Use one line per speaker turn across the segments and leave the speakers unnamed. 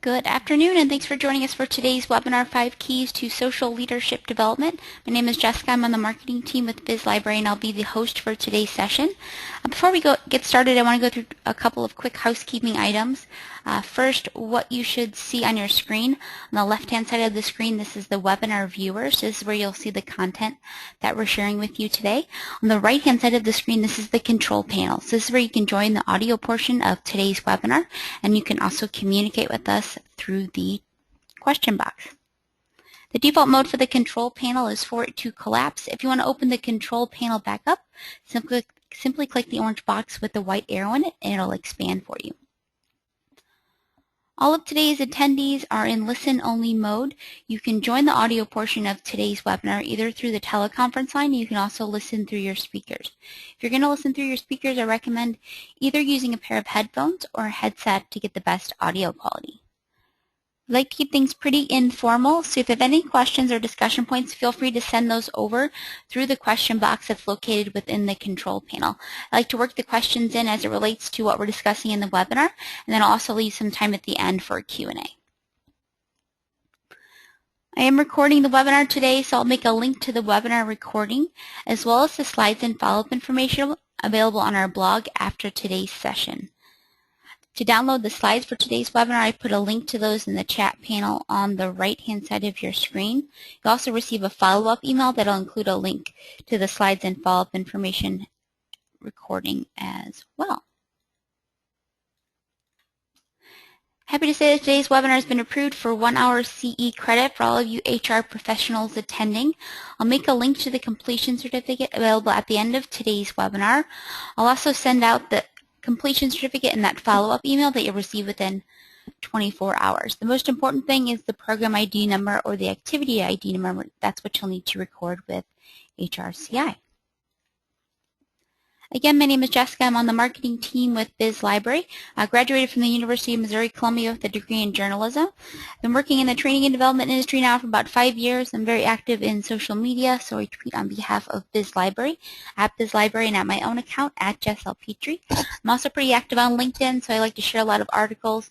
Good afternoon, and thanks for joining us for today's webinar, 5 Keys to Social Leadership Development. My name is Jessica. I'm on the marketing team with Biz Library, and I'll be the host for today's session. Before we get started, I want to go through a couple of quick housekeeping items. First, what you should see on your screen. On the left-hand side of the screen, this is the webinar viewer. So this is where you'll see the content that we're sharing with you today. On the right-hand side of the screen, this is the control panel. So this is where you can join the audio portion of today's webinar, and you can also communicate with us through the question box. The default mode for the control panel is for it to collapse. If you want to open the control panel back up, simply click the orange box with the white arrow in it, and it'll expand for you. All of today's attendees are in listen-only mode. You can join the audio portion of today's webinar either through the teleconference line, and you can also listen through your speakers. If you're going to listen through your speakers, I recommend either using a pair of headphones or a headset to get the best audio quality. I like to keep things pretty informal, so if you have any questions or discussion points, feel free to send those over through the question box that's located within the control panel. I like to work the questions in as it relates to what we're discussing in the webinar, and then I'll also leave some time at the end for a Q&A. I am recording the webinar today, so I'll make a link to the webinar recording, as well as the slides and follow-up information available on our blog after today's session. To download the slides for today's webinar, I put a link to those in the chat panel on the right-hand side of your screen. You'll also receive a follow-up email that will include a link to the slides and follow-up information recording as well. Happy to say that today's webinar has been approved for 1 hour CE credit for all of you HR professionals attending. I'll make a link to the completion certificate available at the end of today's webinar. I'll also send out the completion certificate in that follow-up email that you'll receive within 24 hours. The most important thing is the program ID number or the activity ID number. That's what you'll need to record with HRCI. Again, my name is Jessica. I'm on the marketing team with Biz Library. I graduated from the University of Missouri-Columbia with a degree in journalism. I've been working in the training and development industry now for about 5 years. I'm very active in social media, so I tweet on behalf of Biz Library, at Biz Library, and at my own account, at Jess L. Petrie. I'm also pretty active on LinkedIn, so I like to share a lot of articles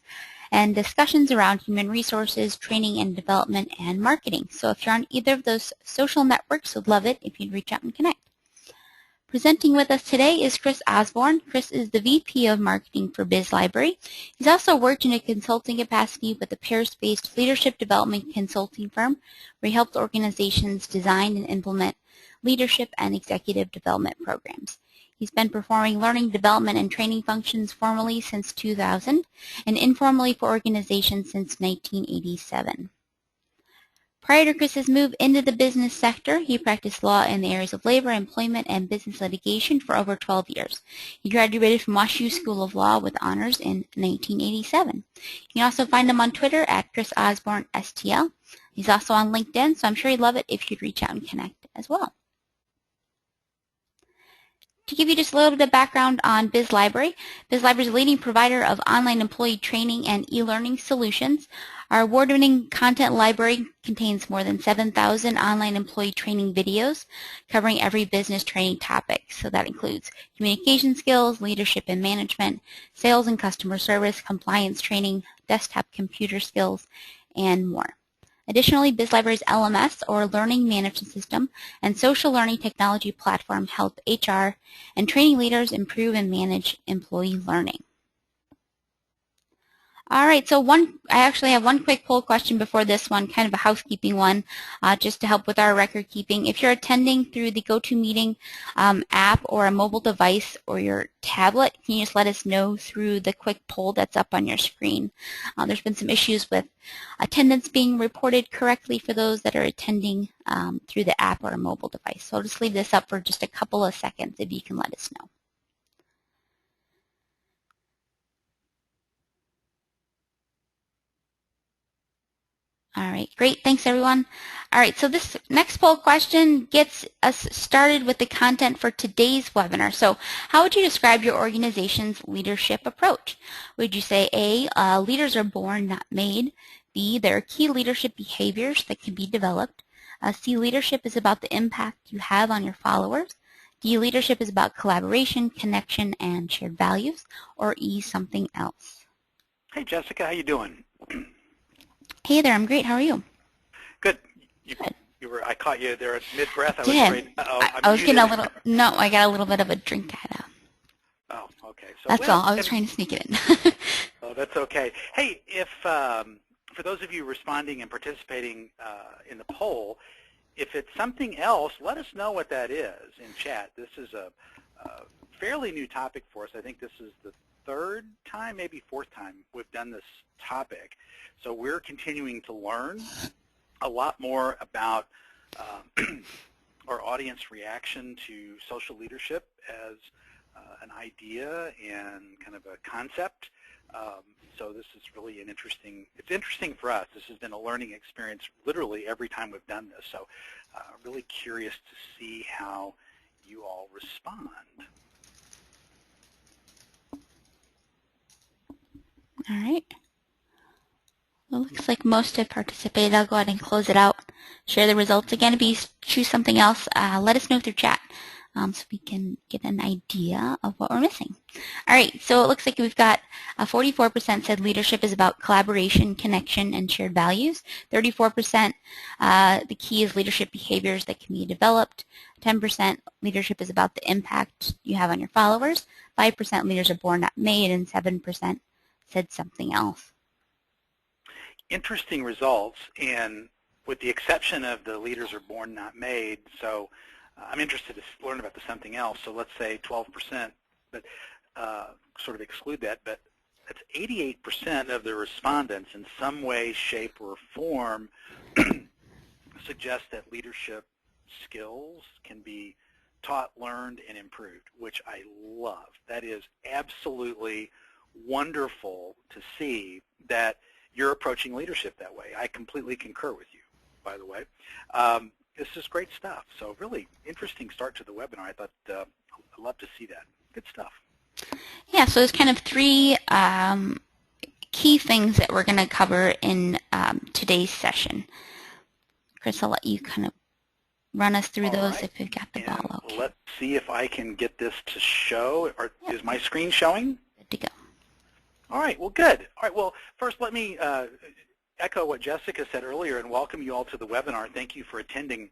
and discussions around human resources, training and development, and marketing. So if you're on either of those social networks, I'd love it if you'd reach out and connect. Presenting with us today is Chris Osborne. Chris is the VP of Marketing for Biz Library. He's also worked in a consulting capacity with a Paris-based leadership development consulting firm where he helped organizations design and implement leadership and executive development programs. He's been performing learning, development, and training functions formally since 2000 and informally for organizations since 1987. Prior to Chris's move into the business sector, he practiced law in the areas of labor, employment, and business litigation for over 12 years. He graduated from WashU School of Law with honors in 1987. You can also find him on Twitter at Chris Osborne STL. He's also on LinkedIn, so I'm sure he'd love it if you'd reach out and connect as well. To give you just a little bit of background on Biz Library is a leading provider of online employee training and e-learning solutions. Our award-winning content library contains more than 7,000 online employee training videos covering every business training topic. So that includes communication skills, leadership and management, sales and customer service, compliance training, desktop computer skills, and more. Additionally, Biz Library's LMS, or Learning Management System, and social learning technology platform help HR and training leaders improve and manage employee learning. All right, so I actually have one quick poll question before this one, kind of a housekeeping one, just to help with our record keeping. If you're attending through the GoToMeeting app or a mobile device or your tablet, can you just let us know through the quick poll that's up on your screen? There's been some issues with attendance being reported correctly for those that are attending through the app or a mobile device. So I'll just leave this up for just a couple of seconds if you can let us know. All right, great. Thanks, everyone. All right, so this next poll question gets us started with the content for today's webinar. So how would you describe your organization's leadership approach? Would you say A, leaders are born, not made? B, there are key leadership behaviors that can be developed? C, leadership is about the impact you have on your followers? D, leadership is about collaboration, connection, and shared values? Or E, something else?
Hey, Jessica, how you doing?
Hey there, I'm great. How are you?
Good.
Good.
I caught you there at mid-breath. I was
Did.
afraid, uh-oh,
I
I'm
was getting a
muted.
little, no, I got a little bit of a drink at
Oh, okay. So,
That's all.
well,
I was
and
trying to sneak it in.
oh, that's okay. Hey, if for those of you responding and participating in the poll, if it's something else, let us know what that is in chat. This is a fairly new topic for us. I think this is the third time, maybe fourth time we've done this topic. So we're continuing to learn a lot more about our audience reaction to social leadership as an idea and kind of a concept. So this is really it's interesting for us. This has been a learning experience literally every time we've done this. So really curious to see how you all respond.
All right. Well, it looks like most have participated. I'll go ahead and close it out. Share the results again. If you choose something else, let us know through chat so we can get an idea of what we're missing. All right, so it looks like we've got 44% said leadership is about collaboration, connection, and shared values. 34% the key is leadership behaviors that can be developed. 10% leadership is about the impact you have on your followers. 5% leaders are born, not made, and 7% said something else.
Interesting results, and with the exception of the leaders are born, not made, so I'm interested to learn about the something else. So let's say 12%, but sort of exclude that, but that's 88% of the respondents in some way, shape, or form suggest that leadership skills can be taught, learned, and improved, which I love. That is absolutely wonderful to see that you're approaching leadership that way. I completely concur with you, by the way. This is great stuff. So really interesting start to the webinar. I thought I'd love to see that. Good stuff.
Yeah, so there's kind of three key things that we're going to cover in today's session. Chris, I'll let you kind of run us through those
Right.
if we've got the ball okay.
Let's see if I can get this to show. Is my screen showing?
Good to go.
All right, well, good. All right, well, first let me echo what Jessica said earlier and welcome you all to the webinar. Thank you for attending.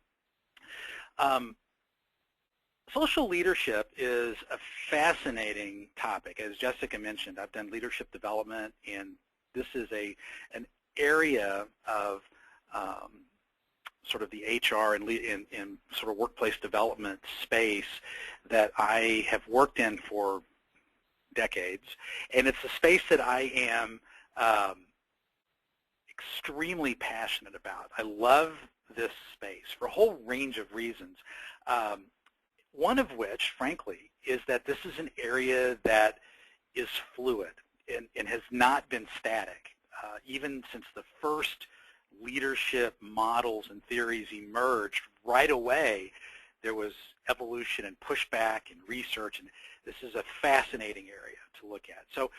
Social leadership is a fascinating topic. As Jessica mentioned, I've done leadership development, and this is an area of sort of the HR and sort of workplace development space that I have worked in for decades, and it's a space that I am extremely passionate about. I love this space for a whole range of reasons, one of which, frankly, is that this is an area that is fluid and has not been static. Even since the first leadership models and theories emerged, right away there was evolution and pushback and research, and this is a fascinating area to look at. So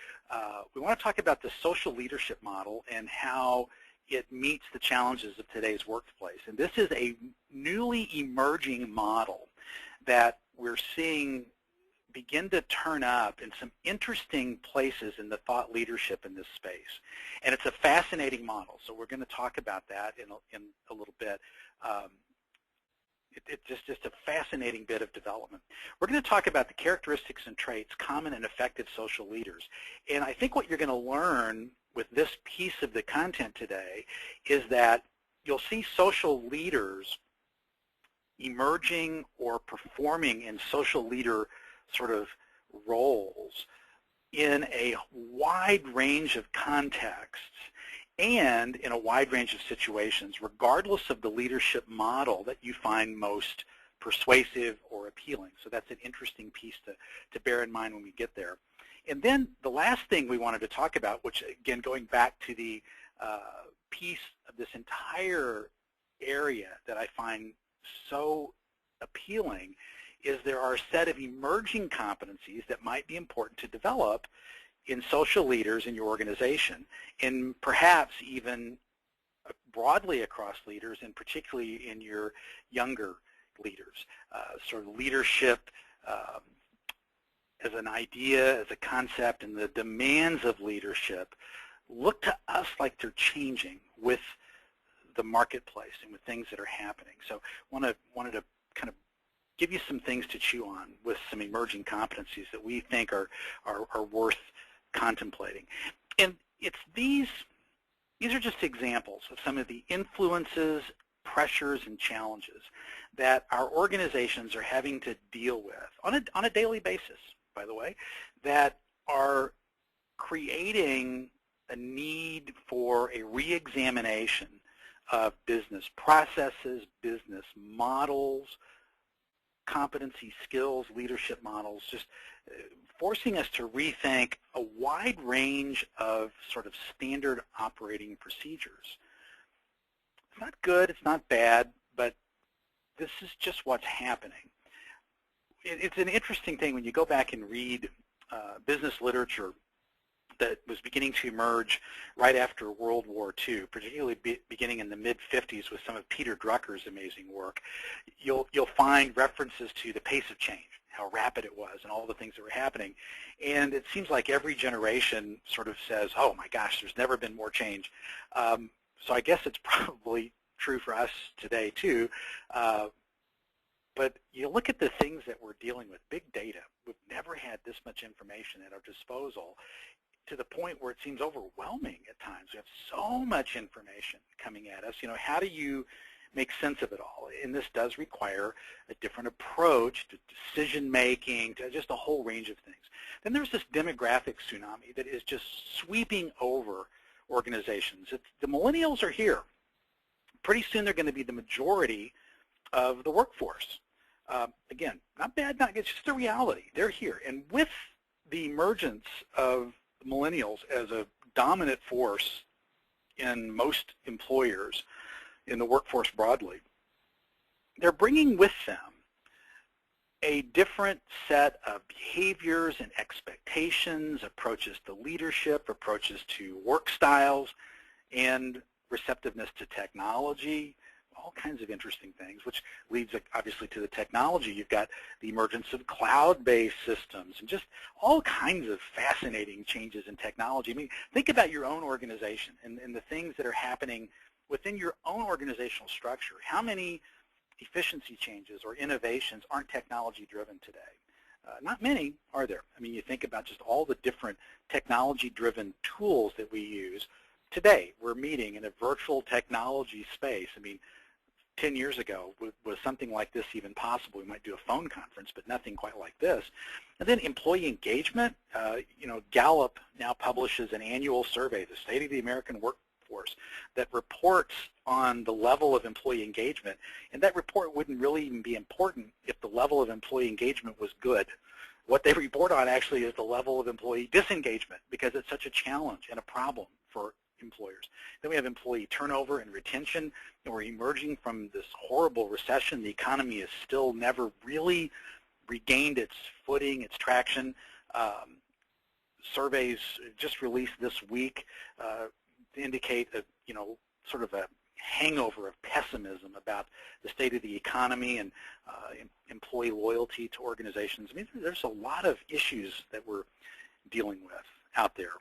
we want to talk about the social leadership model and how it meets the challenges of today's workplace. And this is a newly emerging model that we're seeing begin to turn up in some interesting places in the thought leadership in this space. And it's a fascinating model, so we're going to talk about that in a little bit. It's just a fascinating bit of development. We're going to talk about the characteristics and traits common and effective social leaders. And I think what you're going to learn with this piece of the content today is that you'll see social leaders emerging or performing in social leader sort of roles in a wide range of contexts and in a wide range of situations, regardless of the leadership model that you find most persuasive or appealing. So that's an interesting piece to bear in mind when we get there. And then the last thing we wanted to talk about, which again, going back to the piece of this entire area that I find so appealing, is there are a set of emerging competencies that might be important to develop in social leaders in your organization, and perhaps even broadly across leaders, and particularly in your younger leaders. Sort of leadership as an idea, as a concept, and the demands of leadership look to us like they're changing with the marketplace and with things that are happening. So wanted to kind of give you some things to chew on with some emerging competencies that we think are worth contemplating. And it's these are just examples of some of the influences, pressures, and challenges that our organizations are having to deal with on a daily basis, by the way, that are creating a need for a re-examination of business processes, business models, competency, skills, leadership models, just forcing us to rethink a wide range of sort of standard operating procedures. It's not good, it's not bad, but this is just what's happening. It's an interesting thing when you go back and read business literature that was beginning to emerge right after World War II, particularly beginning in the mid-50s with some of Peter Drucker's amazing work. You'll find references to the pace of change, how rapid it was, and all the things that were happening. And it seems like every generation sort of says, oh my gosh, there's never been more change. So I guess it's probably true for us today too. But you look at the things that we're dealing with, big data. We've never had this much information at our disposal, to the point where it seems overwhelming at times. We have so much information coming at us. You know, how do you make sense of it all? And this does require a different approach to decision making, to just a whole range of things. Then there's this demographic tsunami that is just sweeping over organizations. The millennials are here. Pretty soon they're going to be the majority of the workforce. Again, not bad, not good, it's just a reality. They're here. And with the emergence of millennials as a dominant force in most employers, in the workforce broadly, they're bringing with them a different set of behaviors and expectations, approaches to leadership, approaches to work styles, and receptiveness to technology, all kinds of interesting things, which leads obviously to the technology. You've got the emergence of cloud-based systems and just all kinds of fascinating changes in technology. I mean, think about your own organization and the things that are happening within your own organizational structure. How many efficiency changes or innovations aren't technology-driven today? Not many, are there? I mean, you think about just all the different technology-driven tools that we use. Today, we're meeting in a virtual technology space. I mean, 10 years ago, was something like this even possible? We might do a phone conference, but nothing quite like this. And then employee engagement. You know, Gallup now publishes an annual survey, the State of the American Workforce, that reports on the level of employee engagement. And that report wouldn't really even be important if the level of employee engagement was good. What they report on actually is the level of employee disengagement, because it's such a challenge and a problem for employers. Then we have employee turnover and retention, and we're emerging from this horrible recession. The economy has still never really regained its footing, its traction. Surveys just released this week indicate that, you know, sort of a hangover of pessimism about the state of the economy and employee loyalty to organizations. I mean, there's a lot of issues that we're dealing with out there.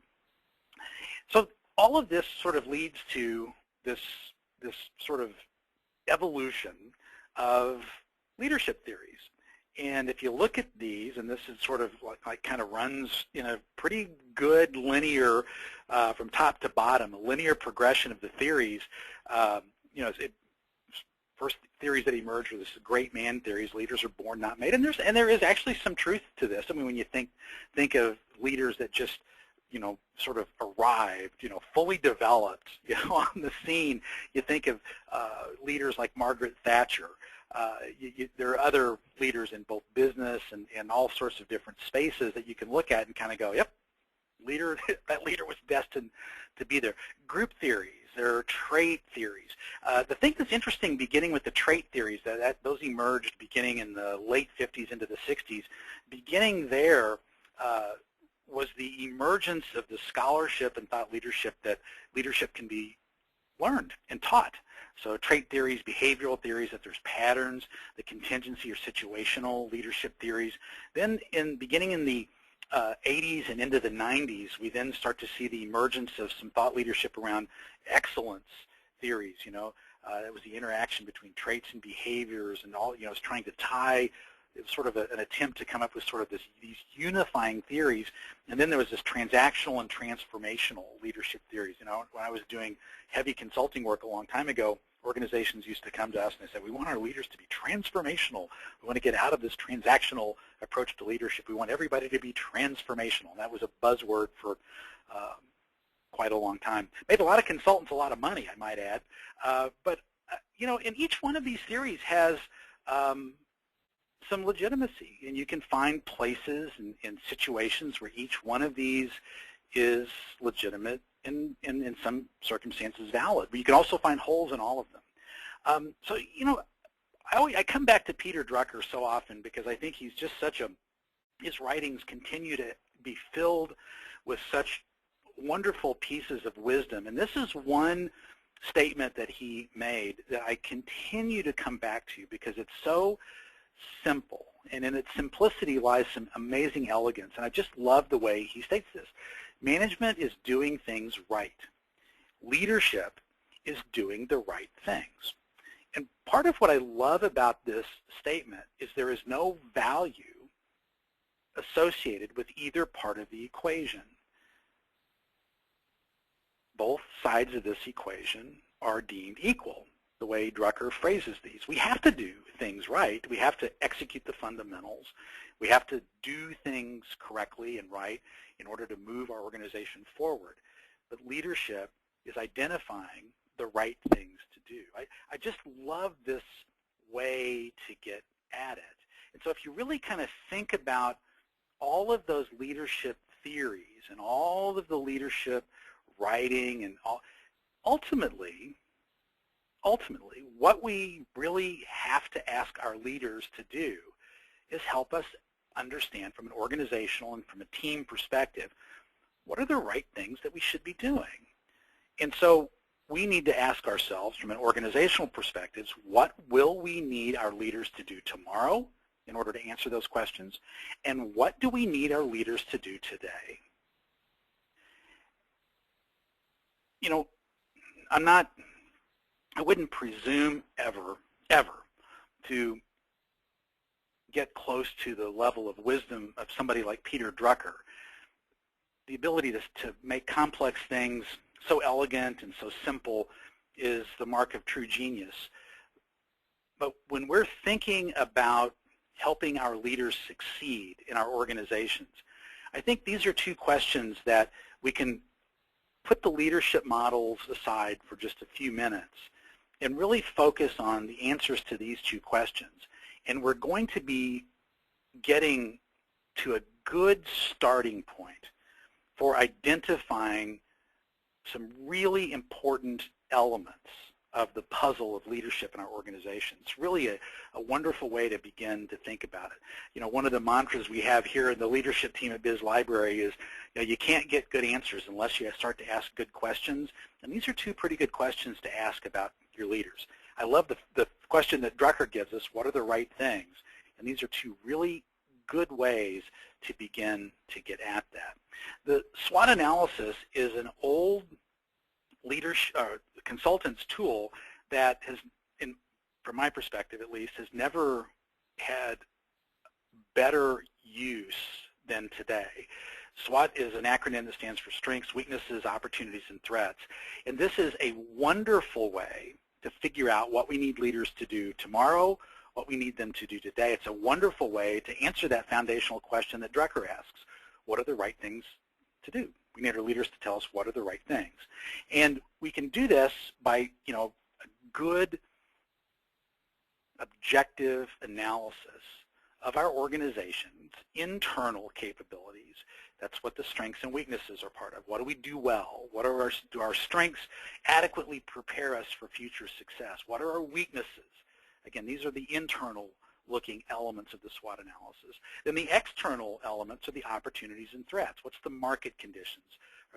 So all of this sort of leads to this sort of evolution of leadership theories. And if you look at these, and this is sort of like kind of runs in a pretty good linear, from top to bottom, a linear progression of the theories. You know, first theories that emerge were this great man theories: leaders are born, not made. And there is actually some truth to this. I mean, when you think of leaders that just, you know, sort of arrived, you know, fully developed, you know, on the scene, you think of leaders like Margaret Thatcher. There are other leaders in both business and all sorts of different spaces that you can look at and kind of go, yep, that leader was destined to be there. Group theories, there are trait theories. The thing that's interesting, beginning with the trait theories, those emerged beginning in the late 50s into the 60s. Beginning there was the emergence of the scholarship and thought leadership that leadership can be learned and taught. So trait theories, behavioral theories, that there's patterns, the contingency or situational leadership theories. Then beginning in the 80s and into the 90s, we then start to see the emergence of some thought leadership around excellence theories. It was the interaction between traits and behaviors, and all. It's trying to tie. It was sort of an attempt to come up with sort of these unifying theories. And then there was this transactional and transformational leadership theories. When I was doing heavy consulting work a long time ago, organizations used to come to us and they said, we want our leaders to be transformational. We want to get out of this transactional approach to leadership. We want everybody to be transformational. And that was a buzzword for quite a long time. Made a lot of consultants a lot of money, I might add. But in each one of these theories has some legitimacy, and you can find places and situations where each one of these is legitimate and in some circumstances valid. But you can also find holes in all of them. I come back to Peter Drucker so often because I think he's just his writings continue to be filled with such wonderful pieces of wisdom. And this is one statement that he made that I continue to come back to because it's so simple, and in its simplicity lies some amazing elegance. And I just love the way he states this. Management is doing things right. Leadership is doing the right things. And part of what I love about this statement is there is no value associated with either part of the equation. Both sides of this equation are deemed equal, the way Drucker phrases these. We have to do things right. We have to execute the fundamentals. We have to do things correctly and right in order to move our organization forward. But leadership is identifying the right things to do. I just love this way to get at it. And so if you really kind of think about all of those leadership theories and all of the leadership writing and ultimately, what we really have to ask our leaders to do is help us understand from an organizational and from a team perspective, what are the right things that we should be doing? And so we need to ask ourselves from an organizational perspective, what will we need our leaders to do tomorrow in order to answer those questions? And what do we need our leaders to do today? I wouldn't presume ever to get close to the level of wisdom of somebody like Peter Drucker. The ability to make complex things so elegant and so simple is the mark of true genius. But when we're thinking about helping our leaders succeed in our organizations, I think these are two questions that we can put the leadership models aside for just a few minutes and really focus on the answers to these two questions. And we're going to be getting to a good starting point for identifying some really important elements of the puzzle of leadership in our organization. It's really a wonderful way to begin to think about it. One of the mantras we have here in the leadership team at Biz Library is, you can't get good answers unless you start to ask good questions. And these are two pretty good questions to ask about your leaders. I love the question that Drucker gives us, what are the right things? And these are two really good ways to begin to get at that. The SWOT analysis is an old leadership consultant's tool that has, from my perspective at least, has never had better use than today. SWOT is an acronym that stands for strengths, weaknesses, opportunities, and threats. And this is a wonderful way to figure out what we need leaders to do tomorrow, what we need them to do today. It's a wonderful way to answer that foundational question that Drucker asks. What are the right things to do? We need our leaders to tell us what are the right things. And we can do this by, a good objective analysis of our organization's internal capabilities. That's what the strengths and weaknesses are part of. What do we do well? What are do our strengths adequately prepare us for future success? What are our weaknesses? Again, these are the internal looking elements of the SWOT analysis. Then the external elements are the opportunities and threats. What's the market conditions?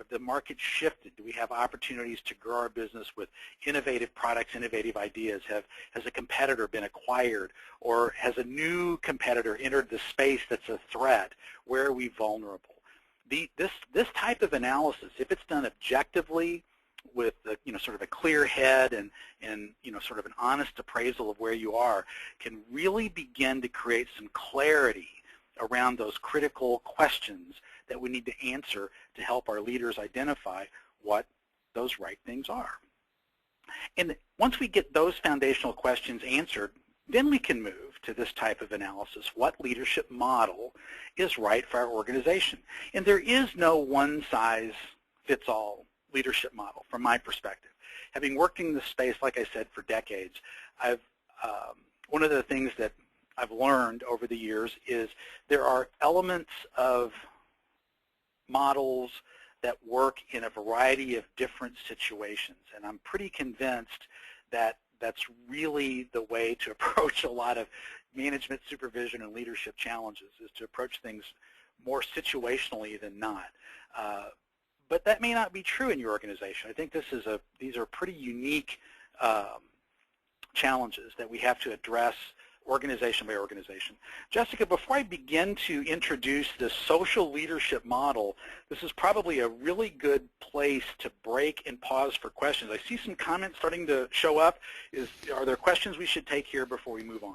Have the market shifted? Do we have opportunities to grow our business with innovative products, innovative ideas? Has a competitor been acquired, or has a new competitor entered the space that's a threat? Where are we vulnerable? This type of analysis, if it's done objectively with sort of a clear head and sort of an honest appraisal of where you are, can really begin to create some clarity around those critical questions that we need to answer to help our leaders identify what those right things are. And once we get those foundational questions answered, then we can move to this type of analysis. What leadership model is right for our organization? And there is no one-size-fits-all leadership model from my perspective. Having worked in this space, like I said, for decades, one of the things that I've learned over the years is there are elements of models that work in a variety of different situations, and I'm pretty convinced that that's really the way to approach a lot of management, supervision, and leadership challenges, is to approach things more situationally than not. But that may not be true in your organization. I think these are pretty unique challenges that we have to address organization by organization. Jessica, before I begin to introduce the social leadership model, this is probably a really good place to break and pause for questions. I see some comments starting to show up. Are there questions we should take here before we move on?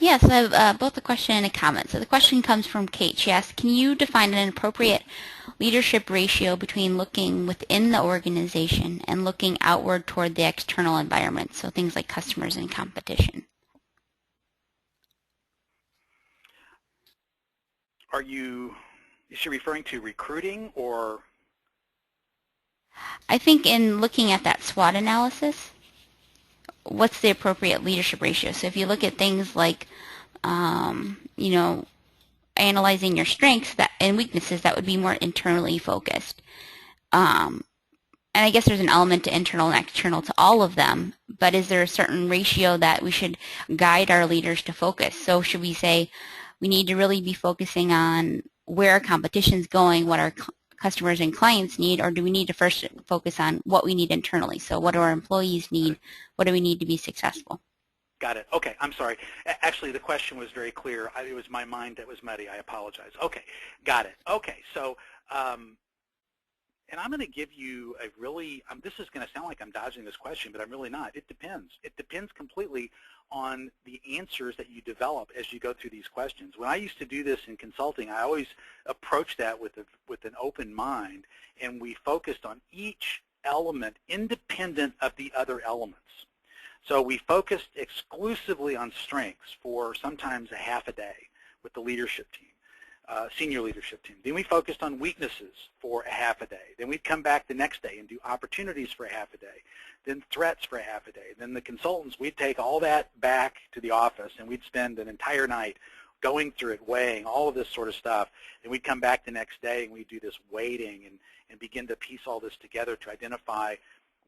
Yes, I have both a question and a comment. So the question comes from Kate. She asks, can you define an appropriate leadership ratio between looking within the organization and looking outward toward the external environment, so things like customers and competition?
Is she referring to recruiting or?
I think in looking at that SWOT analysis, what's the appropriate leadership ratio? So if you look at things like, analyzing your strengths and weaknesses, that would be more internally focused. And I guess there's an element to internal and external to all of them, but is there a certain ratio that we should guide our leaders to focus? So should we say we need to really be focusing on where our competition's going, what our customers and clients need, or do we need to first focus on what we need internally? So what do our employees need? What do we need to be successful?
Got it. Okay, I'm sorry. Actually, the question was very clear. It was my mind that was muddy. I apologize. Okay, got it. Okay, so, and I'm going to give you a really, this is going to sound like I'm dodging this question, but I'm really not. It depends. It depends completely on the answers that you develop as you go through these questions. When I used to do this in consulting, I always approached that with an open mind, and we focused on each element independent of the other elements. So we focused exclusively on strengths for sometimes a half a day with the leadership team, senior leadership team. Then we focused on weaknesses for a half a day. Then we'd come back the next day and do opportunities for a half a day, then threats for a half a day. Then the consultants, we'd take all that back to the office and we'd spend an entire night going through it, weighing all of this sort of stuff. And we'd come back the next day and we'd do this weighting and begin to piece all this together to identify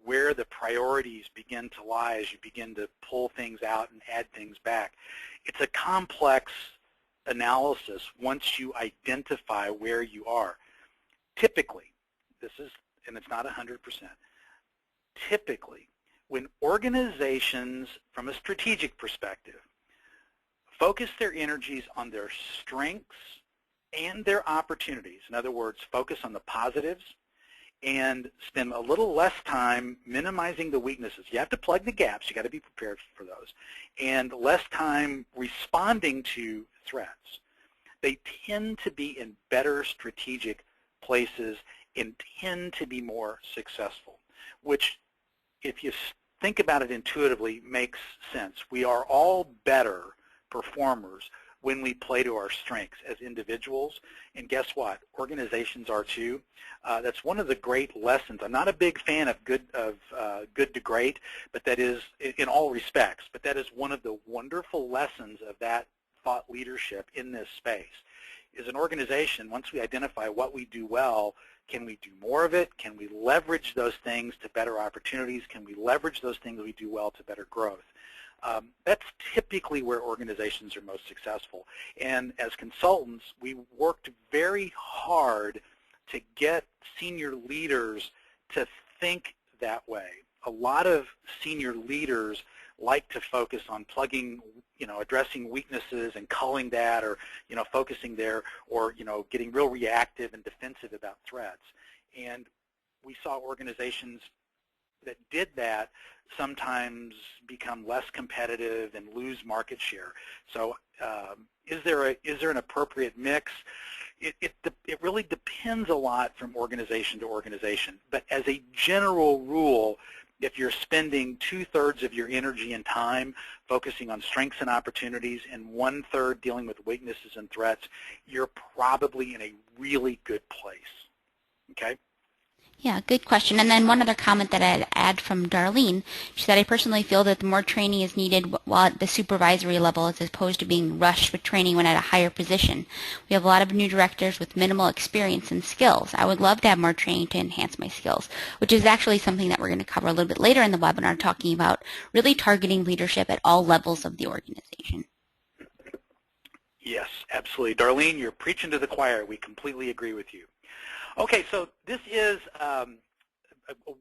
where the priorities begin to lie as you begin to pull things out and add things back. It's a complex analysis once you identify where you are. Typically, and it's not 100%, typically when organizations, from a strategic perspective, focus their energies on their strengths and their opportunities, in other words, focus on the positives, and spend a little less time minimizing the weaknesses. You have to plug the gaps. You got to be prepared for those. And less time responding to threats. They tend to be in better strategic places and tend to be more successful, which, if you think about it intuitively, makes sense. We are all better performers when we play to our strengths as individuals, and guess what? Organizations are too. That's one of the great lessons. I'm not a big fan of good to great, but that is in all respects. But that is one of the wonderful lessons of that thought leadership in this space. Is an organization, once we identify what we do well, can we do more of it? Can we leverage those things to better opportunities? Can we leverage those things we do well to better growth? That's typically where organizations are most successful. And as consultants, we worked very hard to get senior leaders to think that way. A lot of senior leaders like to focus on plugging, addressing weaknesses and culling that, or, focusing there, or, getting real reactive and defensive about threats. And we saw organizations that did that sometimes become less competitive and lose market share. So is there an appropriate mix? It really depends a lot from organization to organization. But as a general rule, if you're spending 2/3 of your energy and time focusing on strengths and opportunities and 1/3 dealing with weaknesses and threats, you're probably in a really good place. Okay?
Yeah, good question. And then one other comment that I'd add from Darlene, she said, I personally feel that the more training is needed while at the supervisory level as opposed to being rushed with training when at a higher position. We have a lot of new directors with minimal experience and skills. I would love to have more training to enhance my skills, which is actually something that we're going to cover a little bit later in the webinar, talking about really targeting leadership at all levels of the organization.
Yes, absolutely. Darlene, you're preaching to the choir. We completely agree with you. Okay, so this is a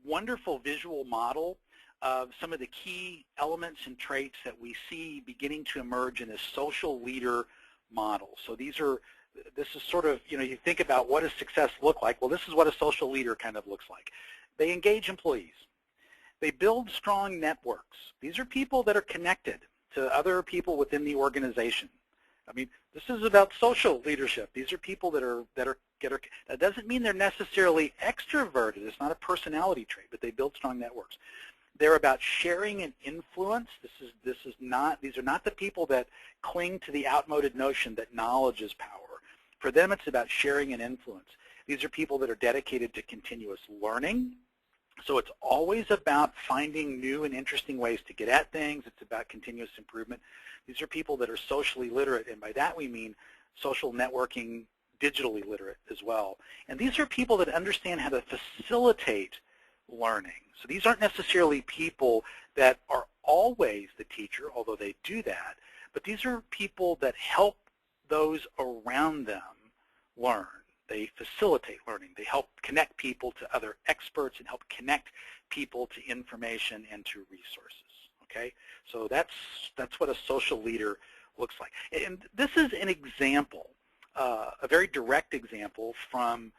wonderful visual model of some of the key elements and traits that we see beginning to emerge in this social leader model. So this is sort of, you think about what does success look like? Well, this is what a social leader kind of looks like. They engage employees. They build strong networks. These are people that are connected to other people within the organization. I mean, this is about social leadership. These are people that doesn't mean they're necessarily extroverted. It's not a personality trait, but they build strong networks. They're about sharing and influence. These are not the people that cling to the outmoded notion that knowledge is power. For them, it's about sharing and influence. These are people that are dedicated to continuous learning. So it's always about finding new and interesting ways to get at things. It's about continuous improvement. These are people that are socially literate, and by that we mean social networking, digitally literate as well. And these are people that understand how to facilitate learning. So these aren't necessarily people that are always the teacher, although they do that, but these are people that help those around them learn. They facilitate learning. They help connect people to other experts and help connect people to information and to resources. Okay, so that's what a social leader looks like. And this is an example, a very direct example from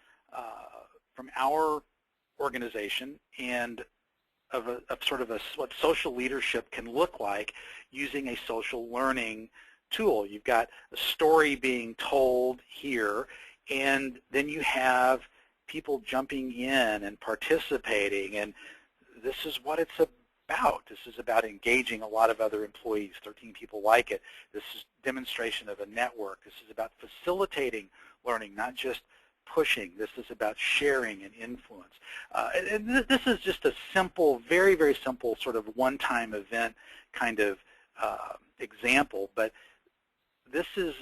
our organization, and of what social leadership can look like using a social learning tool. You've got a story being told here, and then you have people jumping in and participating, and this is what it's about. This is about engaging a lot of other employees. 13 people like it. This is demonstration of a network. This is about facilitating learning, not just pushing. This is about sharing and influence. And this is just a simple, very, very simple sort of one-time event kind of example, but this is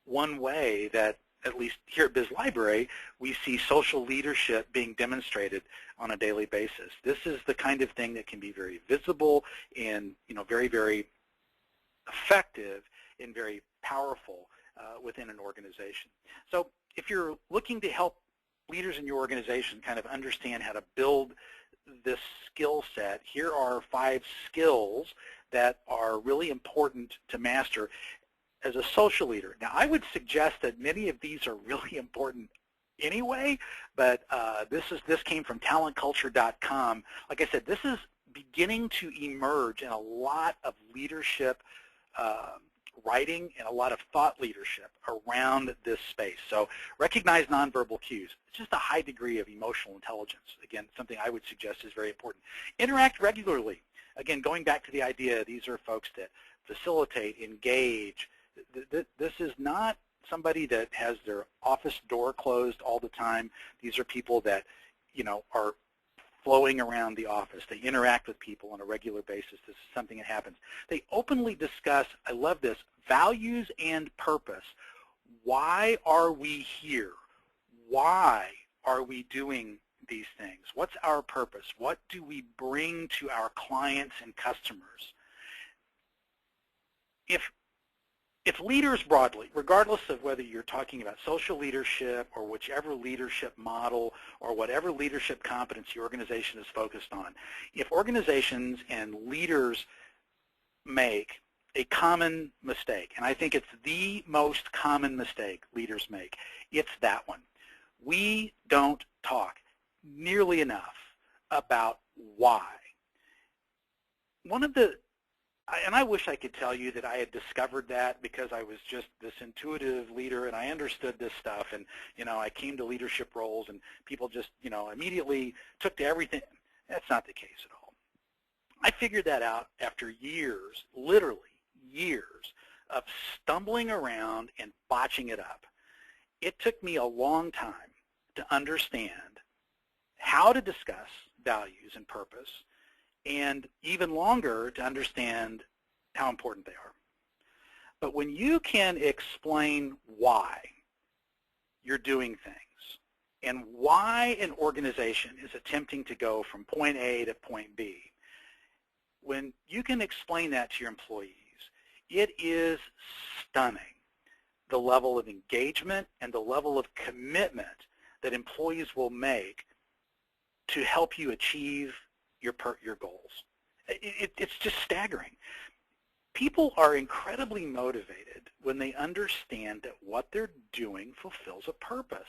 one way that, at least here at Biz Library, we see social leadership being demonstrated on a daily basis. This is the kind of thing that can be very visible and, very, very effective and very powerful within an organization. So if you're looking to help leaders in your organization kind of understand how to build this skill set, here are 5 skills that are really important to master as a social leader. Now, I would suggest that many of these are really important anyway, but this came from talentculture.com. Like I said, this is beginning to emerge in a lot of leadership writing and a lot of thought leadership around this space. So recognize nonverbal cues. It's just a high degree of emotional intelligence. Again, something I would suggest is very important. Interact regularly. Again, going back to the idea, these are folks that facilitate, engage. This is not somebody that has their office door closed all the time. These are people that, are flowing around the office. They interact with people on a regular basis. This is something that happens. They openly discuss, I love this, values and purpose. Why are we here? Why are we doing these things? What's our purpose? What do we bring to our clients and customers? If It's leaders broadly, regardless of whether you're talking about social leadership or whichever leadership model or whatever leadership competence your organization is focused on. If organizations and leaders make a common mistake, and I think it's the most common mistake leaders make, it's that one. We don't talk nearly enough about why. And I wish I could tell you that I had discovered that because I was just this intuitive leader and I understood this stuff, and I came to leadership roles and people just immediately took to everything. That's not the case at all. I figured that out after years, literally years, of stumbling around and botching it up. It took me a long time to understand how to discuss values and purpose, and even longer to understand how important they are. But when you can explain why you're doing things and why an organization is attempting to go from point A to point B, when you can explain that to your employees, it is stunning the level of engagement and the level of commitment that employees will make to help you achieve your goals. It's just staggering. People are incredibly motivated when they understand that what they're doing fulfills a purpose.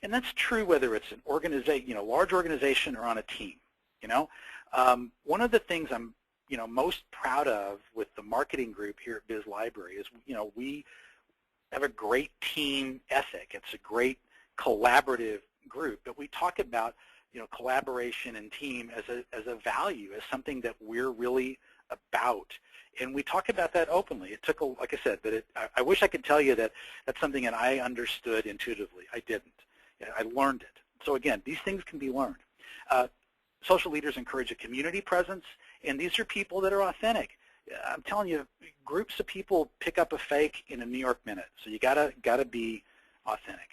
And that's true whether it's an organization, large organization, or on a team. One of the things I'm most proud of with the marketing group here at Biz Library is we have a great team ethic. It's a great collaborative group, but we talk about collaboration and team as a value, as something that we're really about, and we talk about that openly. It took, like I said, but I wish I could tell you that that's something that I understood intuitively. I didn't. I learned it. So again, these things can be learned. Social leaders encourage a community presence, and these are people that are authentic. I'm telling you, groups of people pick up a fake in a New York minute, so you gotta be authentic.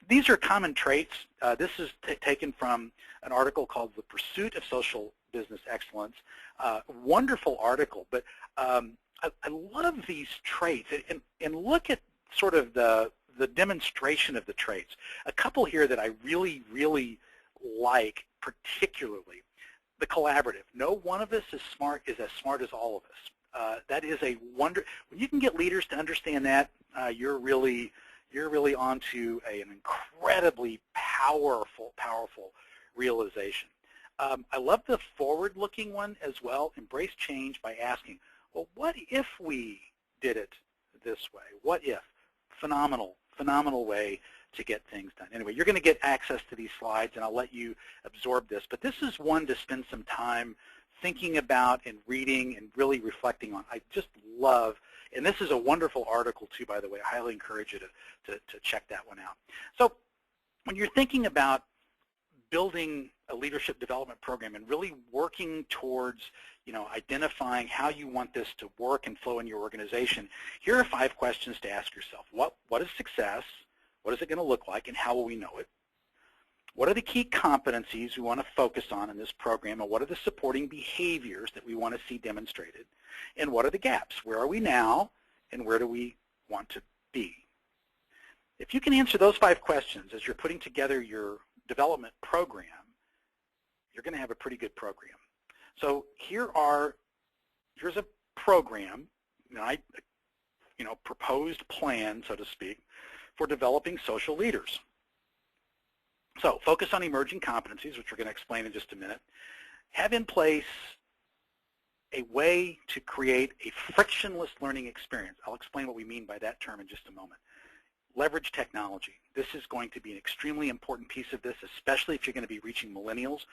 These are common traits. This is taken from an article called The Pursuit of Social Business Excellence. Wonderful article, but I love these traits, and look at sort of the demonstration of the traits. A couple here that I really, really like particularly. The collaborative. No one of us is as smart as all of us. That is a wonder. When you can get leaders to understand that, you're really onto an incredibly powerful realization. I love the forward-looking one as well. Embrace change by asking, well, what if we did it this way? What if? Phenomenal way to get things done. Anyway, you're going to get access to these slides, and I'll let you absorb this. But this is one to spend some time thinking about and reading and really reflecting on. I just love, and this is a wonderful article too, by the way. I highly encourage you to check that one out. So when you're thinking about building a leadership development program and really working towards identifying how you want this to work and flow in your organization, here are 5 questions to ask yourself. What is success? What is it going to look like, and how will we know it? What are the key competencies we want to focus on in this program, and what are the supporting behaviors that we want to see demonstrated? And what are the gaps? Where are we now, and where do we want to be? If you can answer those 5 questions as you're putting together your development program, you're going to have a pretty good program. So here's a program, proposed plan, so to speak, for developing social leaders. So focus on emerging competencies, which we're going to explain in just a minute. Have in place a way to create a frictionless learning experience. I'll explain what we mean by that term in just a moment. Leverage technology. This is going to be an extremely important piece of this, especially if you're going to be reaching millennials.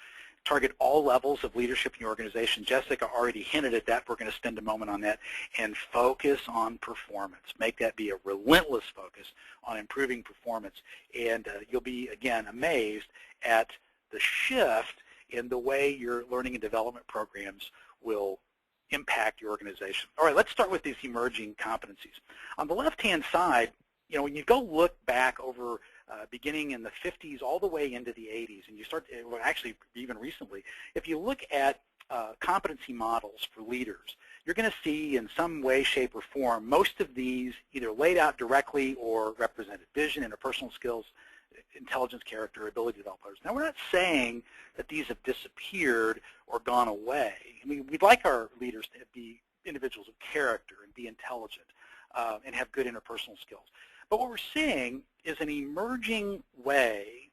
Target all levels of leadership in your organization. Jessica already hinted at that. We're going to spend a moment on that. And focus on performance. Make that be a relentless focus on improving performance. And you'll be, again, amazed at the shift in the way your learning and development programs will impact your organization. All right, let's start with these emerging competencies. On the left-hand side, when you go look back over beginning in the 50s all the way into the 80s, and you start, well, actually even recently, if you look at competency models for leaders, you're going to see in some way, shape, or form most of these either laid out directly or represented: vision, interpersonal skills, intelligence, character, ability to develop others. Now, we're not saying that these have disappeared or gone away. I mean, we'd like our leaders to be individuals of character and be intelligent and have good interpersonal skills. But what we're seeing is an emerging way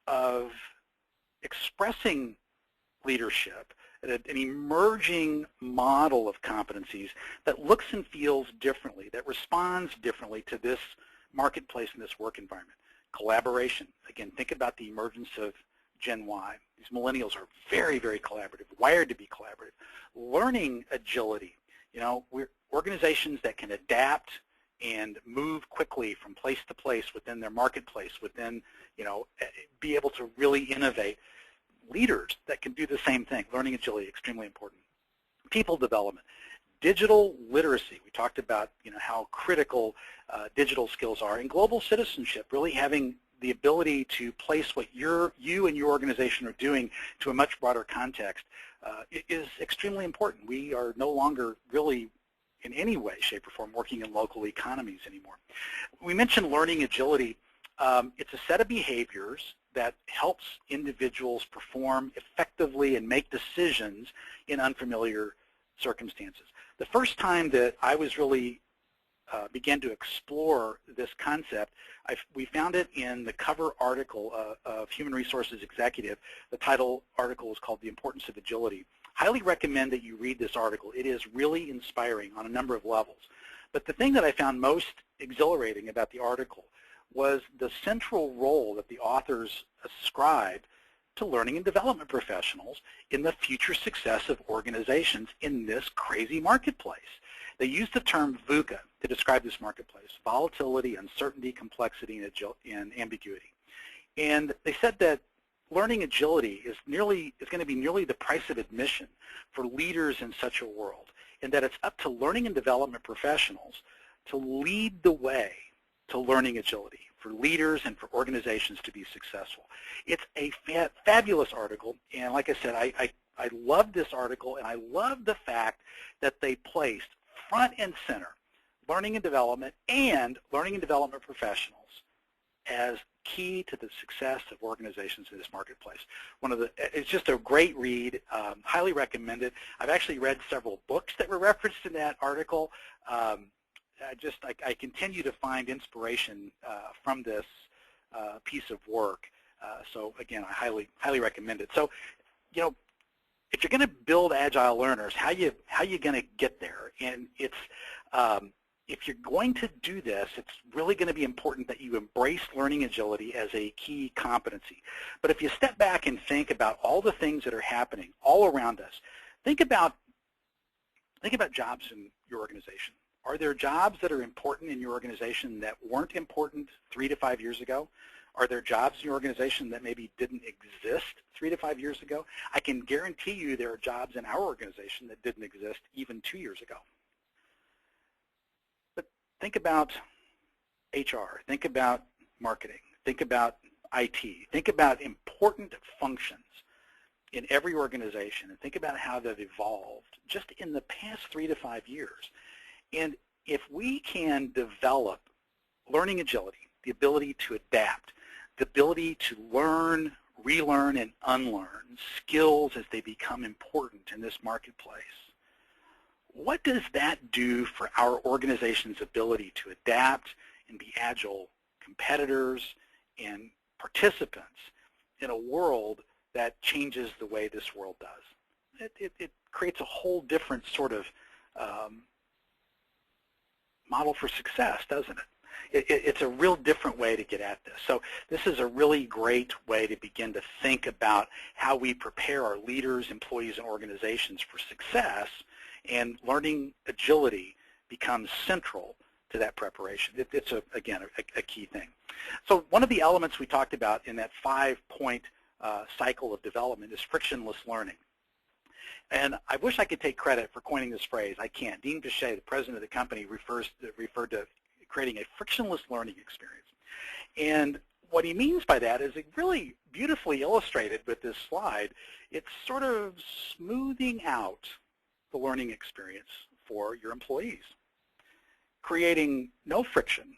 of expressing leadership, an emerging model of competencies that looks and feels differently, that responds differently to this marketplace and this work environment. Collaboration. Again, think about the emergence of Gen Y. These millennials are very, very collaborative, wired to be collaborative. Learning agility. You know, we're organizations that can adapt and move quickly from place to place within their marketplace, within, you know, be able to really innovate. Leaders that can do the same thing. Learning agility, extremely important. People development. Digital literacy. We talked about, you know, how critical digital skills are. And global citizenship, really having the ability to place what you and your organization are doing to a much broader context is extremely important. We are no longer really in any way, shape, or form working in local economies anymore. We mentioned learning agility. It's a set of behaviors that helps individuals perform effectively and make decisions in unfamiliar circumstances. The first time that I was really began to explore this concept, we found it in the cover article of Human Resources Executive. The title article is called The Importance of Agility. Highly recommend that you read this article. It is really inspiring on a number of levels. But the thing that I found most exhilarating about the article was the central role that the authors ascribed to learning and development professionals in the future success of organizations in this crazy marketplace. They used the term VUCA to describe this marketplace: volatility, uncertainty, complexity, and ambiguity. And they said that learning agility is going to be nearly the price of admission for leaders in such a world, and that it's up to learning and development professionals to lead the way to learning agility for leaders and for organizations to be successful. It's a fabulous article, and like I said, I love this article, and I love the fact that they placed front and center learning and development professionals as key to the success of organizations in this marketplace. It's just a great read, highly recommend it. I've actually read several books that were referenced in that article. I continue to find inspiration from this piece of work. So again, I highly recommend it. So, you know, if you're going to build agile learners, how you going to get there? And it's if you're going to do this, it's really going to be important that you embrace learning agility as a key competency. But if you step back and think about all the things that are happening all around us, think about jobs in your organization. Are there jobs that are important in your organization that weren't important 3 to 5 years ago? Are there jobs in your organization that maybe didn't exist 3 to 5 years ago? I can guarantee you there are jobs in our organization that didn't exist even 2 years ago. But think about HR, think about marketing, think about IT, think about important functions in every organization, and think about how they've evolved just in the past 3 to 5 years. And if we can develop learning agility, the ability to adapt, the ability to learn, relearn, and unlearn skills as they become important in this marketplace, what does that do for our organization's ability to adapt and be agile competitors and participants in a world that changes the way this world does? It creates a whole different sort of model for success, doesn't it? It's a real different way to get at this. So this is a really great way to begin to think about how we prepare our leaders, employees, and organizations for success, and learning agility becomes central to that preparation. It's, again, a key thing. So one of the elements we talked about in that 5-point cycle of development is frictionless learning. And I wish I could take credit for coining this phrase. I can't. Dean Bichet, the president of the company, referred to creating a frictionless learning experience. And what he means by that is it really beautifully illustrated with this slide. It's sort of smoothing out the learning experience for your employees, creating no friction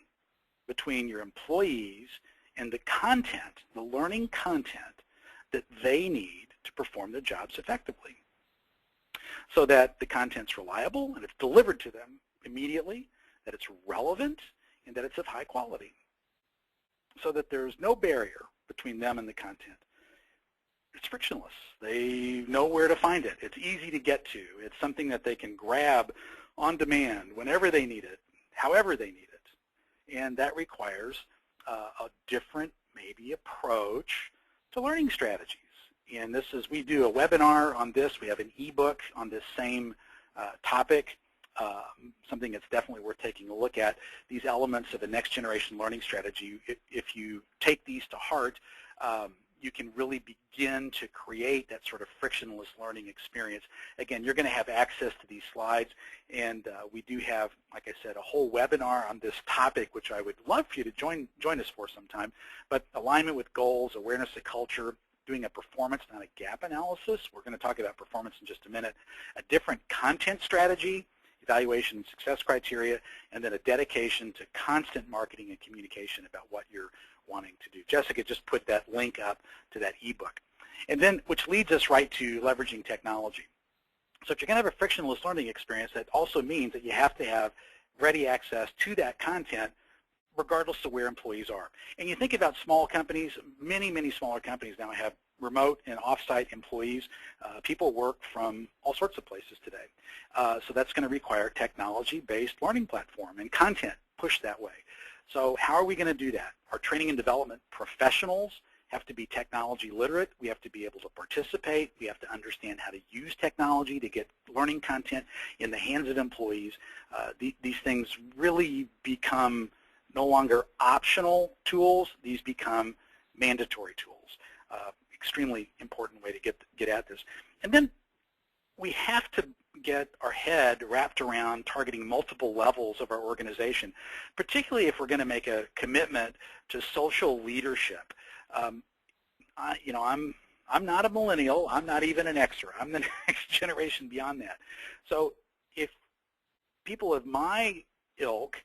between your employees and the content, the learning content that they need to perform their jobs effectively, so that the content's reliable and it's delivered to them immediately, that it's relevant, and that it's of high quality, so that there's no barrier between them and the content. It's frictionless. They know where to find it. It's easy to get to. It's something that they can grab on demand whenever they need it, however they need it. And that requires a different, maybe, approach to learning strategies. And this is, we do a webinar on this. We have an ebook on this same topic, something that's definitely worth taking a look at. These elements of a next generation learning strategy, if you take these to heart, you can really begin to create that sort of frictionless learning experience. Again, you're going to have access to these slides, and we do have, like I said, a whole webinar on this topic, which I would love for you to join us for sometime. But alignment with goals, awareness of culture, doing a performance, not a gap analysis. We're going to talk about performance in just a minute. A different content strategy, evaluation and success criteria, and then a dedication to constant marketing and communication about what you're wanting to do. Jessica just put that link up to that ebook. And then, which leads us right to leveraging technology. So if you're going to have a frictionless learning experience, that also means that you have to have ready access to that content regardless of where employees are. And you think about small companies, many smaller companies now have remote and off-site employees. People work from all sorts of places today. So that's going to require technology-based learning platform and content pushed that way. So how are we going to do that? Our training and development professionals have to be technology literate. We have to be able to participate. We have to understand how to use technology to get learning content in the hands of employees. These things really become no longer optional tools. These become mandatory tools. Extremely important way to get at this. And then we have to get our head wrapped around targeting multiple levels of our organization, particularly if we're going to make a commitment to social leadership. I'm not a millennial. I'm not even an Xer. I'm the next generation beyond that. So if people of my ilk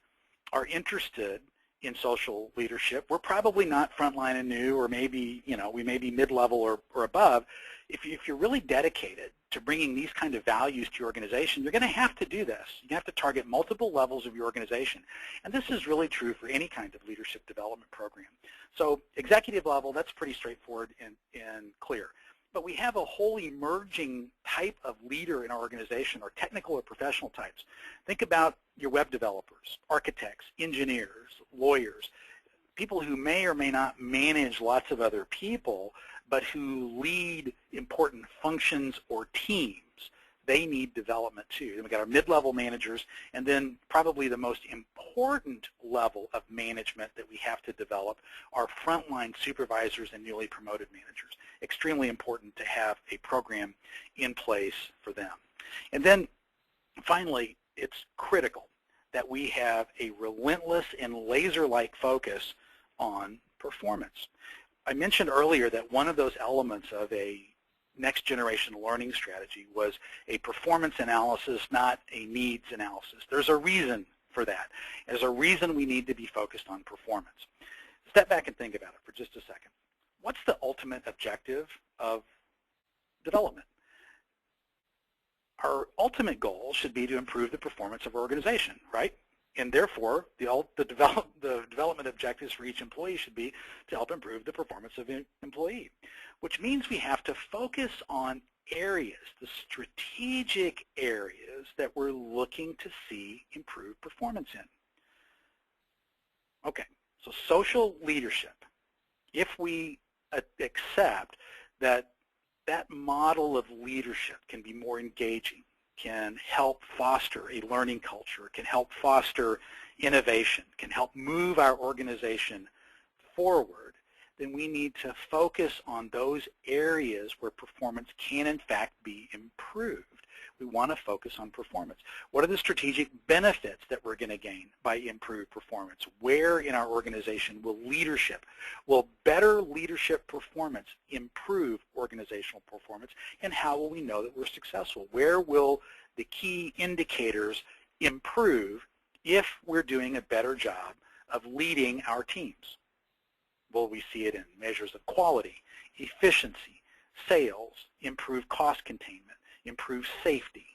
are interested in social leadership, we're probably not frontline and new, or maybe, we may be mid-level or above. If you're really dedicated to bringing these kind of values to your organization, you're going to have to do this. You have to target multiple levels of your organization. And this is really true for any kind of leadership development program. So executive level, that's pretty straightforward and clear. But we have a whole emerging type of leader in our organization, or technical or professional types. Think about your web developers, architects, engineers, lawyers, people who may or may not manage lots of other people, but who lead important functions or teams. They need development too. Then we've got our mid-level managers, and then probably the most important level of management that we have to develop are frontline supervisors and newly promoted managers. Extremely important to have a program in place for them. And then finally, it's critical that we have a relentless and laser-like focus on performance. I mentioned earlier that one of those elements of a next generation learning strategy was a performance analysis, not a needs analysis. There's a reason for that. There's a reason we need to be focused on performance. Step back and think about it for just a second. What's the ultimate objective of development? Our ultimate goal should be to improve the performance of our organization, right? And therefore, the development objectives for each employee should be to help improve the performance of the employee, which means we have to focus on areas, the strategic areas that we're looking to see improved performance in. Okay, so social leadership. If we accept that that model of leadership can be more engaging, can help foster a learning culture, can help foster innovation, can help move our organization forward, then we need to focus on those areas where performance can in fact be improved. We want to focus on performance. What are the strategic benefits that we're going to gain by improved performance? Where in our organization will better leadership performance improve organizational performance, and how will we know that we're successful? Where will the key indicators improve if we're doing a better job of leading our teams? Will we see it in measures of quality, efficiency, sales, improved cost containment, improved safety?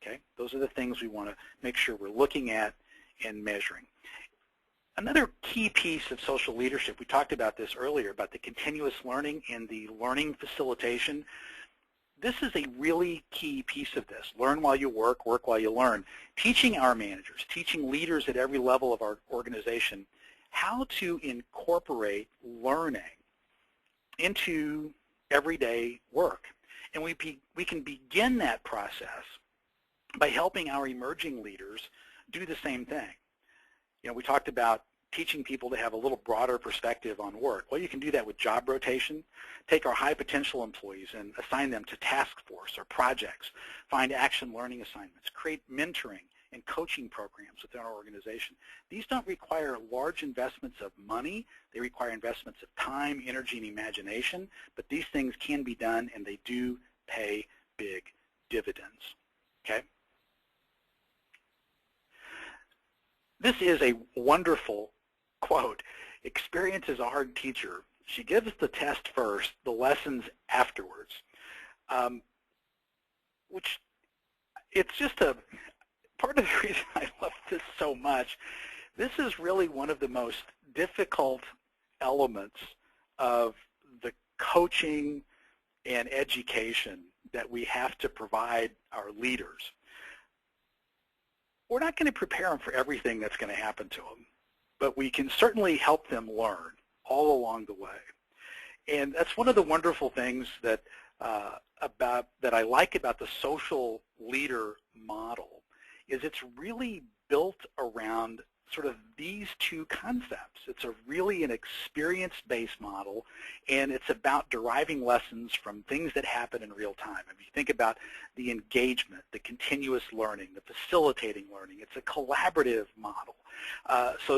Okay, those are the things we want to make sure we're looking at and measuring. Another key piece of social leadership, we talked about this earlier, about the continuous learning and the learning facilitation. This is a really key piece of this. Learn while you work, work while you learn. Teaching our managers, teaching leaders at every level of our organization how to incorporate learning into everyday work. And we can begin that process by helping our emerging leaders do the same thing. You know, we talked about teaching people to have a little broader perspective on work. Well, you can do that with job rotation. Take our high potential employees and assign them to task force or projects. Find action learning assignments. Create mentoring and coaching programs within our organization. These don't require large investments of money. They require investments of time, energy, and imagination, but these things can be done, and they do pay big dividends. Okay? This is a wonderful quote. Experience is a hard teacher. She gives the test first, the lessons afterwards. Which, it's just a, part of the reason I love this so much, this is really one of the most difficult elements of the coaching and education that we have to provide our leaders. We're not going to prepare them for everything that's going to happen to them, but we can certainly help them learn all along the way. And that's one of the wonderful things that that I like about the social leader model, is it's really built around sort of these two concepts. It's really an experience-based model, and it's about deriving lessons from things that happen in real time. If you think about the engagement, the continuous learning, the facilitating learning, it's a collaborative model. So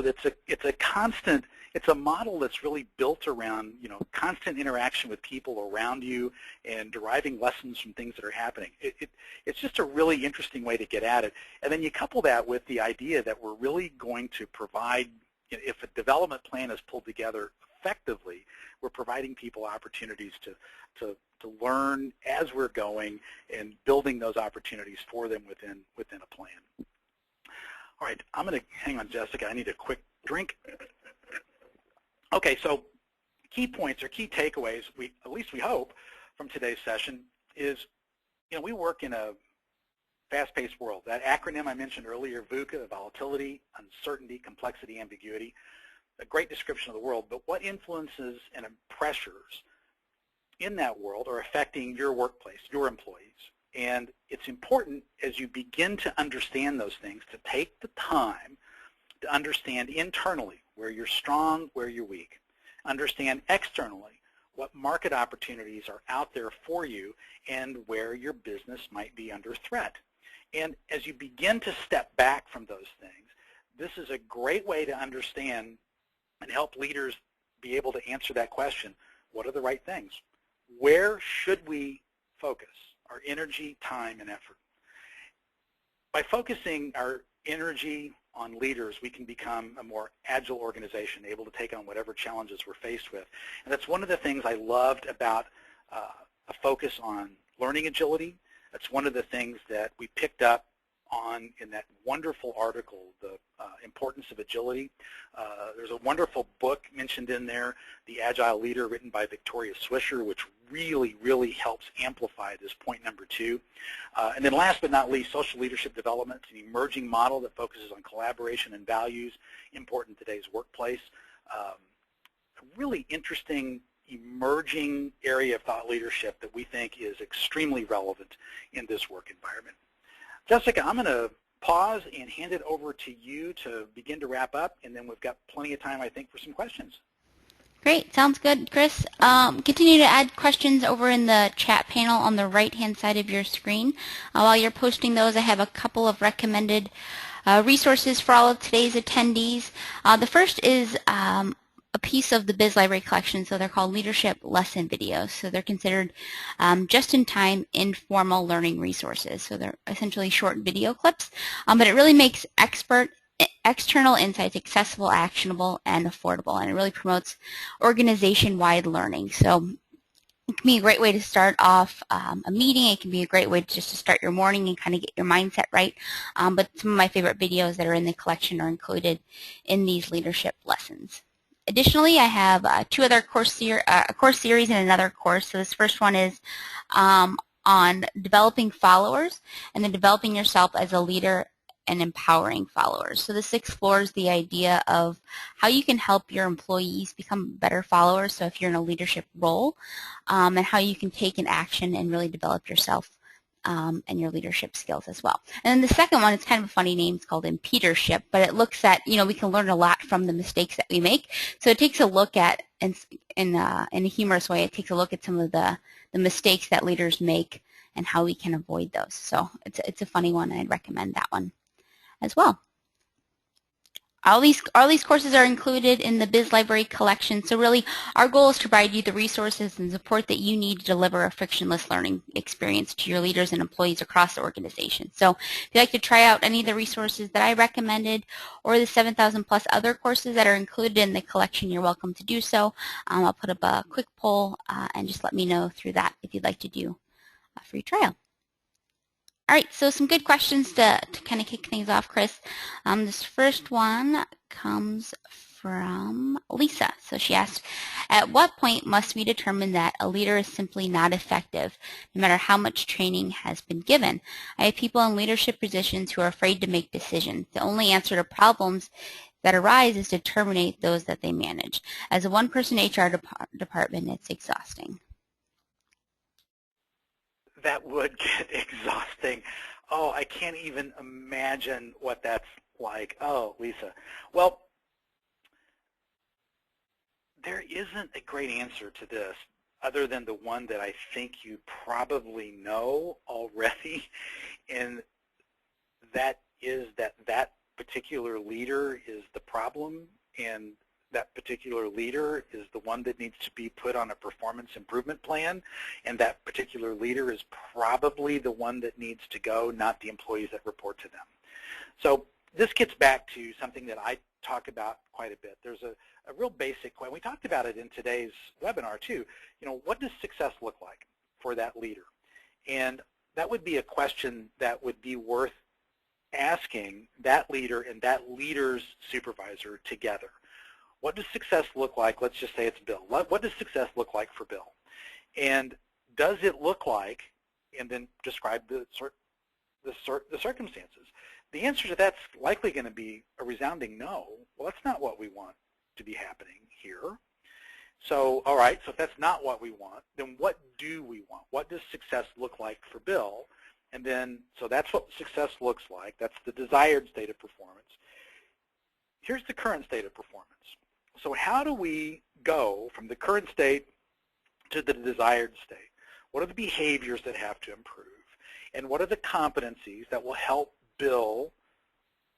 it's a model that's really built around, you know, constant interaction with people around you and deriving lessons from things that are happening. It's just a really interesting way to get at it. And then you couple that with the idea that we're really going to provide, if a development plan is pulled together effectively, we're providing people opportunities to learn as we're going and building those opportunities for them within a plan. All right, I'm going to, hang on, Jessica, I need a quick drink. Okay, so key points or key takeaways, at least we hope, from today's session is, you know, we work in a fast-paced world. That acronym I mentioned earlier, VUCA, volatility, uncertainty, complexity, ambiguity, a great description of the world, but what influences and pressures in that world are affecting your workplace, your employees? And it's important, as you begin to understand those things, to take the time to understand internally where you're strong, where you're weak. Understand externally what market opportunities are out there for you and where your business might be under threat. And as you begin to step back from those things, this is a great way to understand and help leaders be able to answer that question: what are the right things? Where should we focus our energy, time, and effort? By focusing our energy on leaders, we can become a more agile organization, able to take on whatever challenges we're faced with. And that's one of the things I loved about a focus on learning agility. That's one of the things that we picked up on in that wonderful article, The Importance of Agility. There's a wonderful book mentioned in there, The Agile Leader, written by Victoria Swisher, which really, really helps amplify this point number 2. And then last but not least, social leadership development, an emerging model that focuses on collaboration and values, important in today's workplace. A really interesting emerging area of thought leadership that we think is extremely relevant in this work environment. Jessica, I'm going to pause and hand it over to you to begin to wrap up, and then we've got plenty of time, I think, for some questions.
Great, sounds good, Chris. Continue to add questions over in the chat panel on the right-hand side of your screen. While you're posting those, I have a couple of recommended resources for all of today's attendees. The first is a piece of the Biz Library collection, so they're called leadership lesson videos. So they're considered just-in-time informal learning resources. So they're essentially short video clips, but it really makes external insights accessible, actionable, and affordable, and it really promotes organization-wide learning. So it can be a great way to start off a meeting. It can be a great way just to start your morning and kind of get your mindset right. But some of my favorite videos that are in the collection are included in these leadership lessons. Additionally, I have two other a course series and another course. So this first one is on developing followers and then developing yourself as a leader and empowering followers. So this explores the idea of how you can help your employees become better followers, so if you're in a leadership role, and how you can take an action and really develop yourself and your leadership skills as well. And then the second one, it's kind of a funny name, it's called Impedership, but it looks at, we can learn a lot from the mistakes that we make. So it takes a look at, in a humorous way, it takes a look at some of the mistakes that leaders make and how we can avoid those. So it's a funny one, and I'd recommend that one as well. All these courses are included in the Biz Library collection, so really our goal is to provide you the resources and support that you need to deliver a frictionless learning experience to your leaders and employees across the organization. So if you'd like to try out any of the resources that I recommended or the 7,000 plus other courses that are included in the collection, you're welcome to do so. I'll put up a quick poll and just let me know through that if you'd like to do a free trial. All right, so some good questions to kind of kick things off, Chris. This first one comes from Lisa. So she asked, at what point must we determine that a leader is simply not effective, no matter how much training has been given? I have people in leadership positions who are afraid to make decisions. The only answer to problems that arise is to terminate those that they manage. As a one-person HR department, it's exhausting.
That would get exhausting. Oh, I can't even imagine what that's like. Oh, Lisa. Well, there isn't a great answer to this other than the one that I think you probably know already, and that is that particular leader is the problem, and that particular leader is the one that needs to be put on a performance improvement plan, and that particular leader is probably the one that needs to go, not the employees that report to them. So this gets back to something that I talk about quite a bit. There's a real basic question. We talked about it in today's webinar too. What does success look like for that leader? And that would be a question that would be worth asking that leader and that leader's supervisor together. What does success look like? Let's just say it's Bill. What does success look like for Bill? And does it look like, and then describe the circumstances. The answer to that's likely going to be a resounding no. Well, that's not what we want to be happening here. So, all right, so if that's not what we want, then what do we want? What does success look like for Bill? And then, so that's what success looks like. That's the desired state of performance. Here's the current state of performance. So how do we go from the current state to the desired state? What are the behaviors that have to improve? And what are the competencies that will help Bill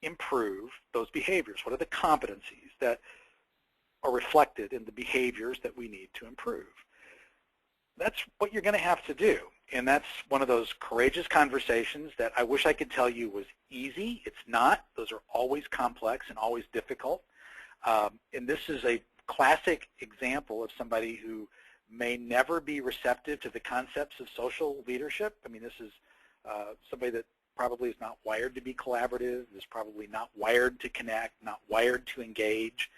improve those behaviors? What are the competencies that are reflected in the behaviors that we need to improve? That's what you're going to have to do. And that's one of those courageous conversations that I wish I could tell you was easy. It's not. Those are always complex and always difficult. And this is a classic example of somebody who may never be receptive to the concepts of social leadership. I mean, this is somebody that probably is not wired to be collaborative, is probably not wired to connect, not wired to engage.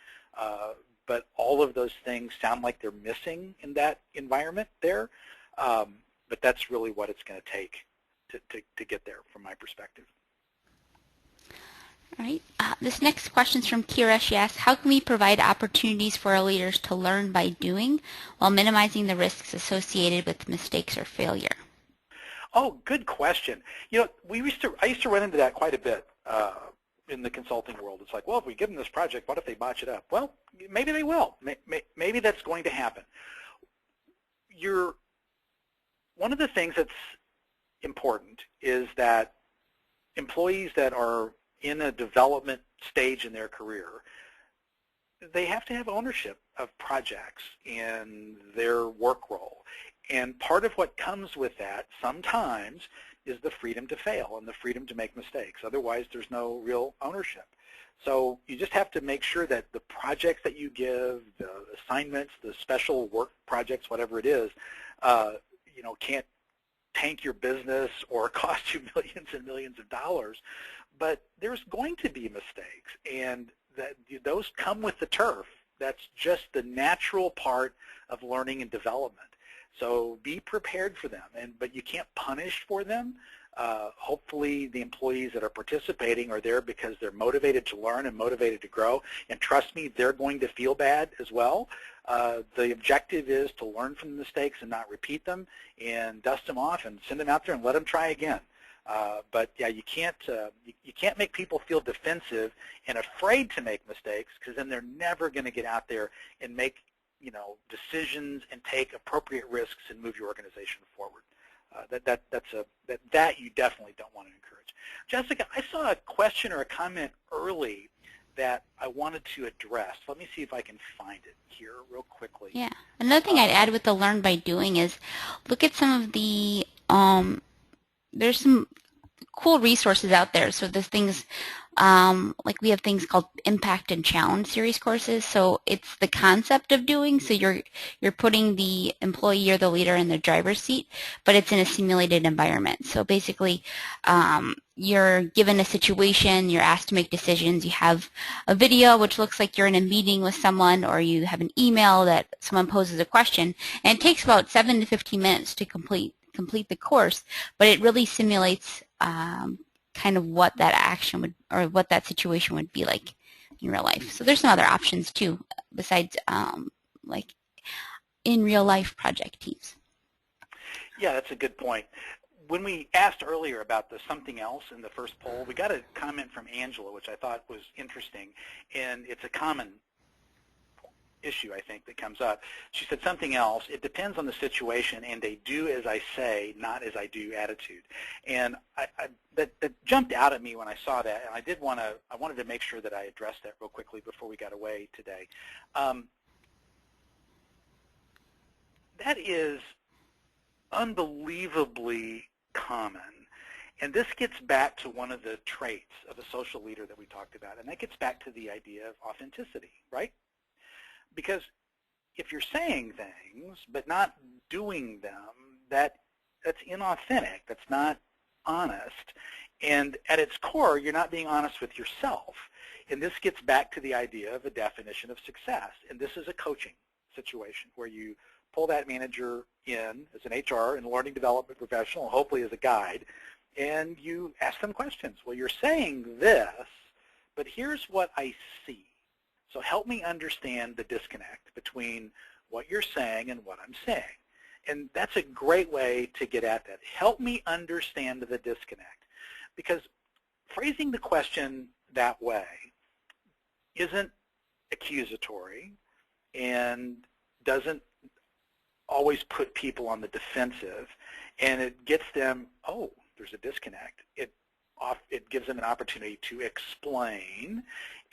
But all of those things sound like they're missing in that environment there. But that's really what it's going to take to get there from my perspective.
All right. This next question is from Kira. She asks, how can we provide opportunities for our leaders to learn by doing while minimizing the risks associated with mistakes or failure?
Oh, good question. I used to run into that quite a bit in the consulting world. It's like, well, if we give them this project, what if they botch it up? Well, maybe they will. Maybe that's going to happen. One of the things that's important is that employees that are in a development stage in their career, they have to have ownership of projects and their work role. And part of what comes with that sometimes is the freedom to fail and the freedom to make mistakes. Otherwise, there's no real ownership. So you just have to make sure that the projects that you give, the assignments, the special work projects, whatever it is, can't tank your business or cost you millions and millions of dollars. But there's going to be mistakes, and those come with the turf. That's just the natural part of learning and development. So be prepared for them, but you can't punish for them. Hopefully the employees that are participating are there because they're motivated to learn and motivated to grow, and trust me, they're going to feel bad as well. The objective is to learn from the mistakes and not repeat them, and dust them off and send them out there and let them try again. But yeah, you can't make people feel defensive and afraid to make mistakes, because then they're never going to get out there and make decisions and take appropriate risks and move your organization forward. That you definitely don't want to encourage. Jessica, I saw a question or a comment early that I wanted to address. Let me see if I can find it here real quickly.
Yeah. Another thing I'd add with the learn by doing is look at some of the there's some cool resources out there. So there's things like we have things called Impact and Challenge series courses. So it's the concept of doing. So you're putting the employee or the leader in the driver's seat, but it's in a simulated environment. So basically, you're given a situation, you're asked to make decisions. You have a video which looks like you're in a meeting with someone, or you have an email that someone poses a question, and it takes about 7 to 15 minutes to complete the course, but it really simulates kind of what that action would, or what that situation would be like in real life. So there's some other options too, besides like in real life project teams.
Yeah, that's a good point. When we asked earlier about the something else in the first poll, we got a comment from Angela, which I thought was interesting, and it's a common issue, I think, that comes up. She said something else. It depends on the situation and a do as I say, not as I do attitude. And that jumped out at me when I saw that, and I wanted to make sure that I addressed that real quickly before we got away today. That is unbelievably common. And this gets back to one of the traits of a social leader that we talked about, and that gets back to the idea of authenticity, right? Because if you're saying things but not doing them, that's inauthentic. That's not honest. And at its core, you're not being honest with yourself. And this gets back to the idea of a definition of success. And this is a coaching situation where you pull that manager in as an HR and learning development professional, hopefully as a guide, and you ask them questions. Well, you're saying this, but here's what I see. So help me understand the disconnect between what you're saying and what I'm saying. And that's a great way to get at that. Help me understand the disconnect. Because phrasing the question that way isn't accusatory and doesn't always put people on the defensive, and it gets them, oh, there's a disconnect. It gives them an opportunity to explain,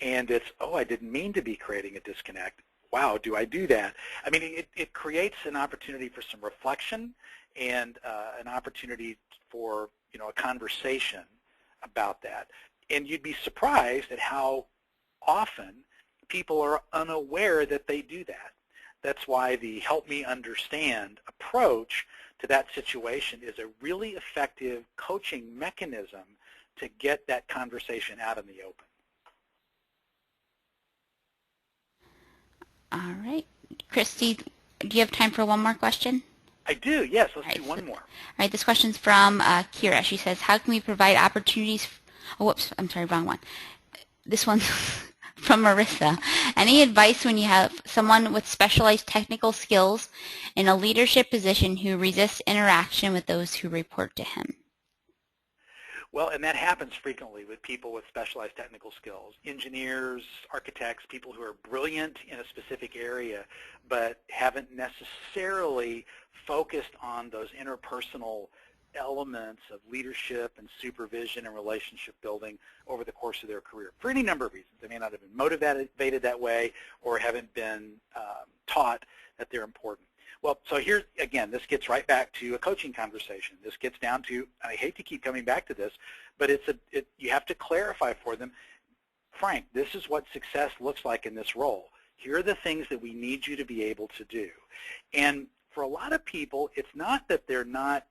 and it's, oh, I didn't mean to be creating a disconnect. Wow, do I do that? I mean, it creates an opportunity for some reflection and an opportunity for, a conversation about that. And you'd be surprised at how often people are unaware that they do that. That's why the help me understand approach to that situation is a really effective coaching mechanism to get that conversation out in the open.
All right. Christy, do you have time for one more question?
I do, yes. Let's do one more.
All right, this question's from Kira. She says, how can we provide opportunities? Oh, whoops, I'm sorry, wrong one. This one's from Marissa. Any advice when you have someone with specialized technical skills in a leadership position who resists interaction with those who report to him?
Well, and that happens frequently with people with specialized technical skills, engineers, architects, people who are brilliant in a specific area, but haven't necessarily focused on those interpersonal elements of leadership and supervision and relationship building over the course of their career for any number of reasons. They may not have been motivated that way or haven't been taught that they're important. Well, so here, again, this gets right back to a coaching conversation. This gets down to, I hate to keep coming back to this, but you have to clarify for them, Frank, this is what success looks like in this role. Here are the things that we need you to be able to do. And for a lot of people, it's not that they're not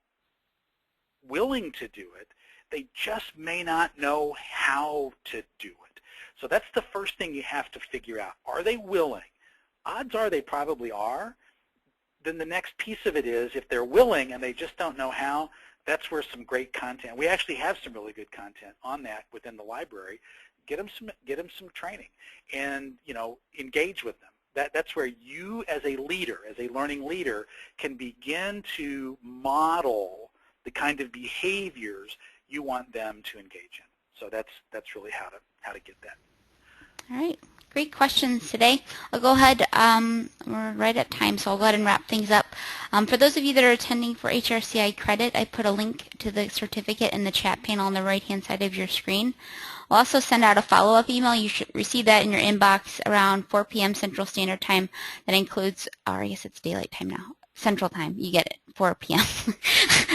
willing to do it, they just may not know how to do it. So that's the first thing you have to figure out. Are they willing? Odds are they probably are. Then the next piece of it is, if they're willing and they just don't know how, that's where some great content, we actually have some really good content on that within the library. Get them some training and, engage with them. That's where you as a leader, as a learning leader, can begin to model the kind of behaviors you want them to engage in. So that's really how to get that.
All right. Great questions today. I'll go ahead, we're right at time, so I'll go ahead and wrap things up. For those of you that are attending for HRCI credit, I put a link to the certificate in the chat panel on the right-hand side of your screen. I'll also send out a follow-up email. You should receive that in your inbox around 4 p.m. Central Standard Time. That includes, or I guess it's daylight time now, Central Time. You get it, 4 p.m.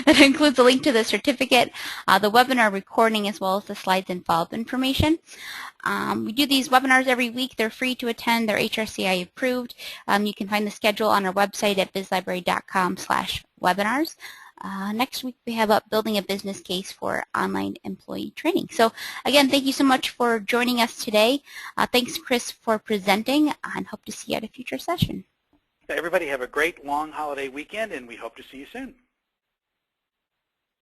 That includes a link to the certificate, the webinar recording, as well as the slides and follow-up information. We do these webinars every week. They're free to attend. They're HRCI approved. You can find the schedule on our website at bizlibrary.com/webinars. Next week we have up building a business case for online employee training. So again, thank you so much for joining us today. Thanks, Chris, for presenting, and hope to see you at a future session.
Everybody have a great long holiday weekend, and we hope to see you soon.